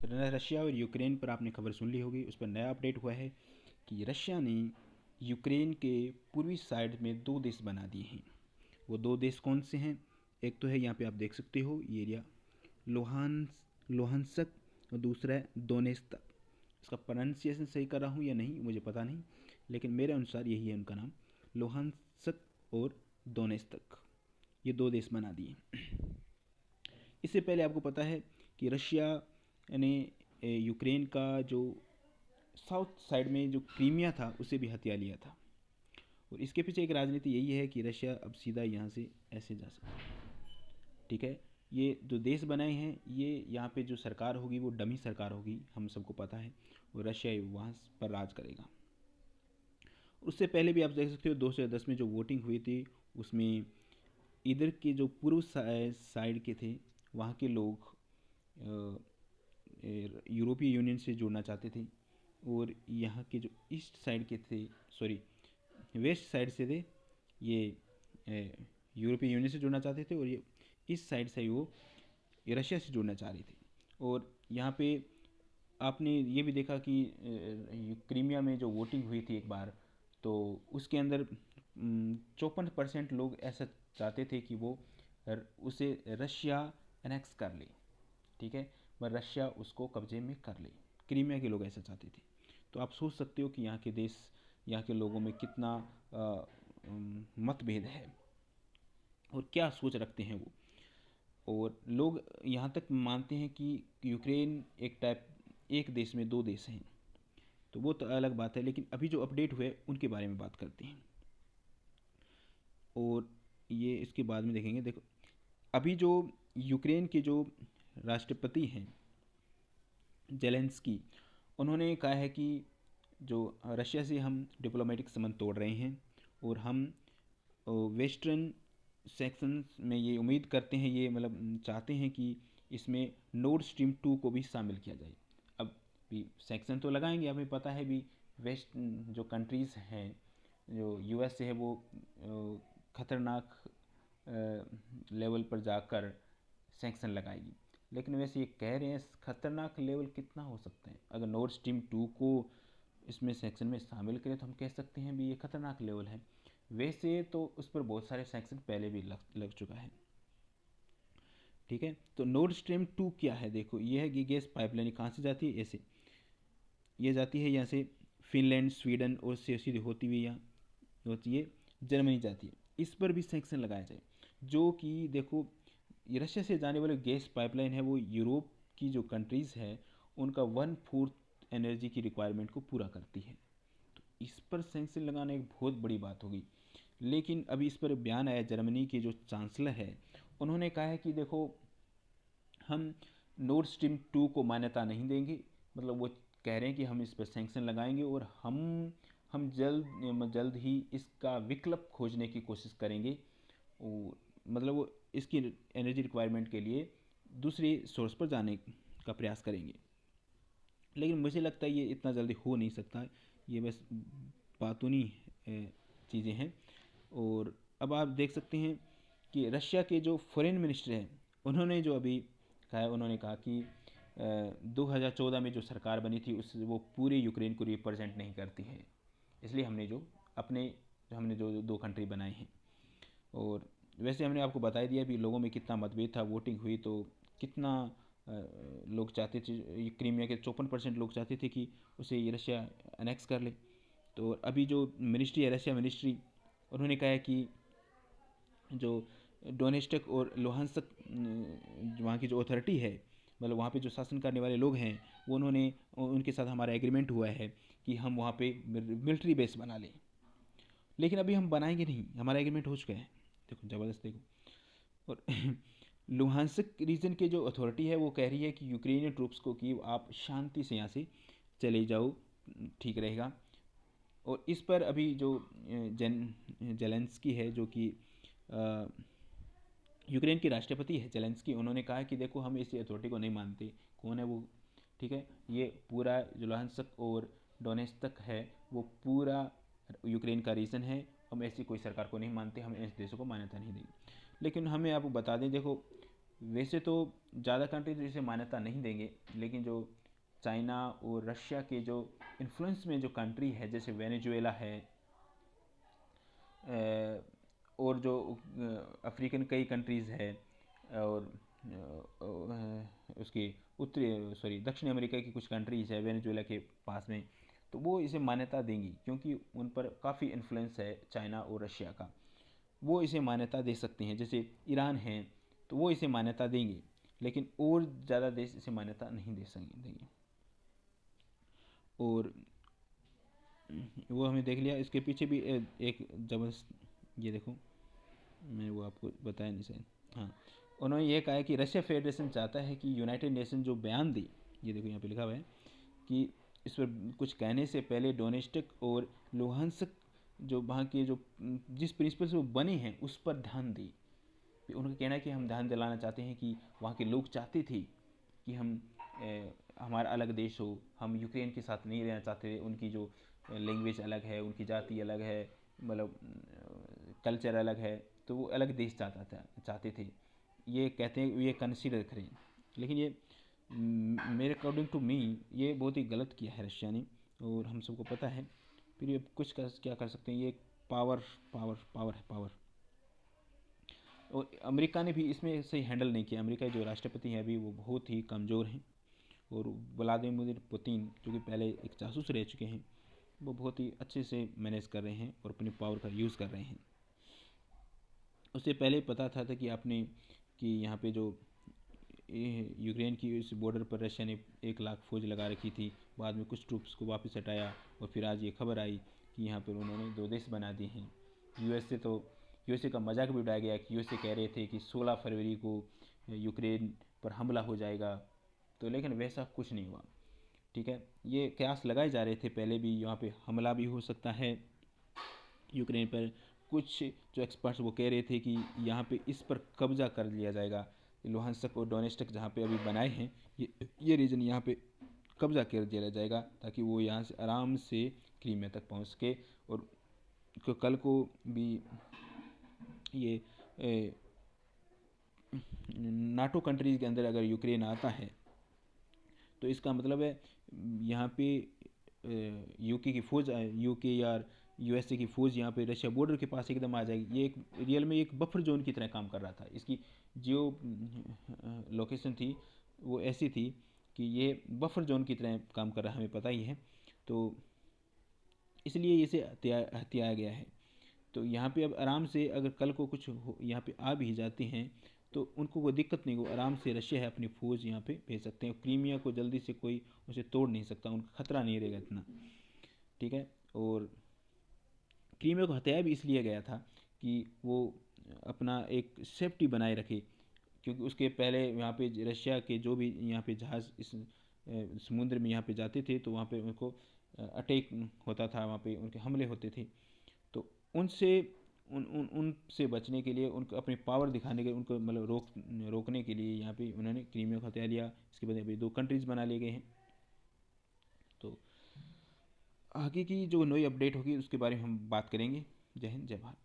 Russia और Ukraine पर आपने खबर सुन ली होगी, उस पर नया अपडेट हुआ है कि रशिया ने यूक्रेन के पूर्वी साइड में दो देश बना दिए हैं। वो दो देश कौन से हैं? एक तो है, यहाँ पे आप देख सकते हो ये एरिया, लोहानसक, और दूसरा है दोनेत्स्क। इसका प्रोनाउंसिएशन सही कर रहा हूँ या नहीं मुझे पता नहीं, लेकिन मेरे अनुसार यही है उनका नाम, लोहानसक और दोनेत्स्क। ये दो देश बना दिए। इससे पहले आपको पता है कि रशिया ने यूक्रेन का जो साउथ साइड में जो क्रीमिया था उसे भी हथिया लिया था। और इसके पीछे एक राजनीति यही है कि रशिया अब सीधा यहाँ से ऐसे जा सकता है। ठीक है, ये जो देश बनाए हैं, ये यहाँ पे जो सरकार होगी वो डमी सरकार होगी, हम सबको पता है, और रशिया वहाँ पर राज करेगा। उससे पहले भी आप देख सकते हो 2010 में जो वोटिंग हुई थी, उसमें इधर के जो पूर्व साइड के थे वहाँ के लोग यूरोपीय यूनियन से जुड़ना चाहते थे, और यहाँ के जो ईस्ट साइड के थे, सॉरी वेस्ट साइड से थे, ये यूरोपीय यूनियन से जुड़ना चाहते थे, और ये इस साइड से वो रशिया से जुड़ना चाह रही थी। और यहाँ पे आपने ये भी देखा कि क्रीमिया में जो वोटिंग हुई थी एक बार, तो उसके अंदर 54% लोग ऐसा चाहते थे कि वो उसे रशिया एनेक्स कर ले। ठीक है, पर रशिया उसको कब्जे में कर ले, क्रीमिया के लोग ऐसा चाहते थे। तो आप सोच सकते हो कि यहाँ के देश, यहाँ के लोगों में कितना मतभेद है और क्या सोच रखते हैं वो। और लोग यहाँ तक मानते हैं कि यूक्रेन एक देश में दो देश हैं। तो वो तो अलग बात है, लेकिन अभी जो अपडेट हुए उनके बारे में बात करते हैं, और ये इसके बाद में देखेंगे। देखो, अभी जो यूक्रेन के जो राष्ट्रपति हैं जेलेंस्की, उन्होंने कहा है कि जो रशिया से हम डिप्लोमेटिक संबंध तोड़ रहे हैं, और हम वेस्टर्न सेक्शन में ये उम्मीद करते हैं, ये मतलब चाहते हैं कि इसमें नॉर्थ स्ट्रीम 2 को भी शामिल किया जाए। अब भी सेक्शन तो लगाएंगे, हमें पता है भी वेस्ट जो कंट्रीज़ हैं, जो यूएस है, वो ख़तरनाक लेवल पर जाकर सेंक्शन लगाएगी। लेकिन वैसे ये कह रहे हैं ख़तरनाक लेवल कितना हो सकता है? अगर नॉर्थ स्ट्रीम 2 को इसमें सेक्शन में शामिल करें तो हम कह सकते हैं भी ये ख़तरनाक लेवल है। वैसे तो उस पर बहुत सारे सेक्शन पहले भी लग चुका है। ठीक है, तो नॉर्थ स्ट्रीम 2 क्या है? देखो, ये है कि गैस पाइपलाइन कहाँ से जाती है, ऐसे ये जाती है यहाँ से फिनलैंड, स्वीडन, और से सीधी होती हुई यहाँ होती है जर्मनी जाती है। इस पर भी सेंक्शन लगाया जाए, जो कि देखो ये रशिया से जाने वाली गैस पाइपलाइन है, वो यूरोप की जो कंट्रीज़ है उनका 1/4 एनर्जी की रिक्वायरमेंट को पूरा करती है। तो इस पर सेंक्शन लगाना एक बहुत बड़ी बात होगी। लेकिन अभी इस पर बयान आया, जर्मनी के जो चांसलर है उन्होंने कहा है कि देखो, हम नॉर्थ स्ट्रीम 2 को मान्यता नहीं देंगे। मतलब वो कह रहे हैं कि हम इस पर सेंक्शन लगाएंगे, और हम जल्द ही इसका विकल्प खोजने की कोशिश करेंगे। और मतलब वो इसकी एनर्जी रिक्वायरमेंट के लिए दूसरी सोर्स पर जाने का प्रयास करेंगे। लेकिन मुझे लगता है ये इतना जल्दी हो नहीं सकता, ये बस बातूनी चीज़ें हैं। और अब आप देख सकते हैं कि रशिया के जो फॉरेन मिनिस्टर हैं, उन्होंने जो अभी कहा है, उन्होंने कहा कि 2014 में जो सरकार बनी थी उस वो पूरे यूक्रेन को रिप्रेजेंट नहीं करती है, इसलिए हमने जो दो कंट्री बनाए हैं। और वैसे हमने आपको बता दिया भी लोगों में कितना मतभेद था, वोटिंग हुई तो कितना लोग चाहते थे, ये क्रीमिया के 54% लोग चाहते थे कि उसे ये रशिया अनेक्स कर ले। तो अभी जो मिनिस्ट्री है, रशिया मिनिस्ट्री, उन्होंने कहा है कि जो डोनेस्टक और लोहांसक वहाँ की जो अथॉरिटी है, मतलब वहाँ पे जो शासन करने वाले लोग हैं, वो उनके साथ हमारा एग्रीमेंट हुआ है कि हम वहाँ पे मिलिट्री बेस बना लें। लेकिन अभी हम बनाएंगे नहीं, हमारा एग्रीमेंट हो चुका है। देखो ज़बरदस्त, देखो। और लुहांसिक रीजन के जो अथॉरिटी है वो कह रही है कि यूक्रेनियन ट्रूप्स को कि आप शांति से यहाँ से चले जाओ, ठीक रहेगा। और इस पर अभी जो जेलेंस्की है, जो कि यूक्रेन के राष्ट्रपति है जेलेंस्की, उन्होंने कहा कि देखो, हम इस अथॉरिटी को नहीं मानते। कौन है वो? ठीक है, ये पूरा जो लुहांस्क और डोनेत्स्क है वो पूरा यूक्रेन का रीजन है। हम ऐसी कोई सरकार को नहीं मानते, हम ऐसे देशों को मान्यता नहीं देंगे। लेकिन हमें आपको बता दें, देखो वैसे तो ज़्यादा कंट्रीज इसे मान्यता नहीं देंगे, लेकिन जो चाइना और रशिया के जो इन्फ्लुएंस में जो कंट्री है, जैसे वेनेजुएला है, और जो अफ्रीकन कई कंट्रीज़ है, और उसकी उत्तरी सॉरी दक्षिण अमेरिका की कुछ कंट्रीज़ है वेनेजुएला के पास में, तो वो इसे मान्यता देंगी क्योंकि उन पर काफ़ी इन्फ्लुएंस है चाइना और रशिया का। वो इसे मान्यता दे सकते हैं। जैसे ईरान है तो वो इसे मान्यता देंगे, लेकिन और ज़्यादा देश इसे मान्यता नहीं दे देंगे। और वो हमें देख लिया, इसके पीछे भी एक जबरदस्त, ये देखो मैं वो आपको बताया नहीं शायद, हाँ, उन्होंने ये कहा है कि रशिया फेडरेशन चाहता है कि यूनाइटेड नेशन जो बयान दे, ये देखो यहाँ पे लिखा हुआ है कि इस पर कुछ कहने से पहले डोनेस्टिक और लुहांस्क जो वहाँ के जो जिस प्रिंसिपल से वो बने हैं उस पर ध्यान दें। उनका कहना है कि हम ध्यान दिलाना चाहते हैं कि वहाँ के लोग चाहते थे कि हम हमारा अलग देश हो, हम यूक्रेन के साथ नहीं रहना चाहते, उनकी जो लैंग्वेज अलग है, उनकी जाति अलग है, मतलब कल्चर अलग है, तो वो अलग देश चाहते थे, ये कहते हैं, ये कंसिडर करें। लेकिन ये मेरे अकॉर्डिंग टू मी ये बहुत ही गलत किया है रशिया ने, और हम सबको पता है। फिर ये कुछ क्या कर सकते हैं, ये पावर पावर पावर है पावर। और अमेरिका ने भी इसमें सही हैंडल नहीं किया। अमेरिका जो राष्ट्रपति हैं अभी वो बहुत ही कमज़ोर हैं, और व्लादिमीर पुतिन जो कि पहले एक जासूस रह चुके हैं, वो बहुत ही अच्छे से मैनेज कर रहे हैं और अपनी पावर का यूज़ कर रहे हैं। उससे पहले पता था कि आपने कि यहाँ पे जो यूक्रेन की इस बॉर्डर पर रशिया ने 1 लाख फौज लगा रखी थी, बाद में कुछ ट्रूप्स को वापस हटाया, और फिर आज ये खबर आई कि यहाँ पर उन्होंने 2 देश बना दिए हैं। यूएसए का मजाक भी उड़ाया गया कि यूएसए कह रहे थे कि 16 फरवरी को यूक्रेन पर हमला हो जाएगा, तो लेकिन वैसा कुछ नहीं हुआ। ठीक है, ये कयास लगाए जा रहे थे पहले भी, यहाँ पे हमला भी हो सकता है यूक्रेन पर। कुछ जो एक्सपर्ट्स वो कह रहे थे कि यहाँ पे इस पर कब्जा कर लिया जाएगा, लुहांस्क और डोनेस्टिक जहाँ पे अभी बनाए हैं, ये रीजन यहाँ पे कब्जा कर दिया जाएगा, ताकि वो यहाँ से आराम से क्रीमिया तक पहुँच सके। और कल को भी ये नाटो कंट्रीज़ के अंदर अगर यूक्रेन आता है तो इसका मतलब है यहाँ पे यूके की फ़ौज, यूके या यूएसए की फ़ौज यहाँ पे रशिया बॉर्डर के पास एकदम आ जाएगी। ये एक रियल में एक बफर जोन की तरह काम कर रहा था। इसकी जो लोकेशन थी वो ऐसी थी कि ये बफर जोन की तरह काम कर रहा है, हमें पता ही है। तो इसलिए इसे हथियाया गया है। तो यहाँ पे अब आराम से अगर कल को कुछ यहाँ पे आ भी जाते हैं तो उनको कोई दिक्कत नहीं, वो आराम से रशिया है अपनी फ़ौज यहाँ पे भेज सकते हैं। क्रीमिया को जल्दी से कोई उसे तोड़ नहीं सकता, उनका खतरा नहीं रहेगा इतना। ठीक है, और क्रीमिया को हत्याया भी इसलिए गया था कि वो अपना एक सेफ्टी बनाए रखे, क्योंकि उसके पहले यहाँ पे रशिया के जो भी यहाँ पे जहाज़ इस समुद्र में यहाँ पे जाते थे तो वहाँ पे उनको अटैक होता था, वहाँ पे उनके हमले होते थे। तो उनसे उनसे बचने के लिए, उनको अपनी पावर दिखाने के लिए, उनको मतलब रोकने के लिए यहाँ पे उन्होंने क्रीमिया को हथिया लिया। इसके बाद अभी 2 कंट्रीज़ बना लिए गए हैं। तो आगे की जो नई अपडेट होगी उसके बारे में हम बात करेंगे। जय हिंद, जय भारत।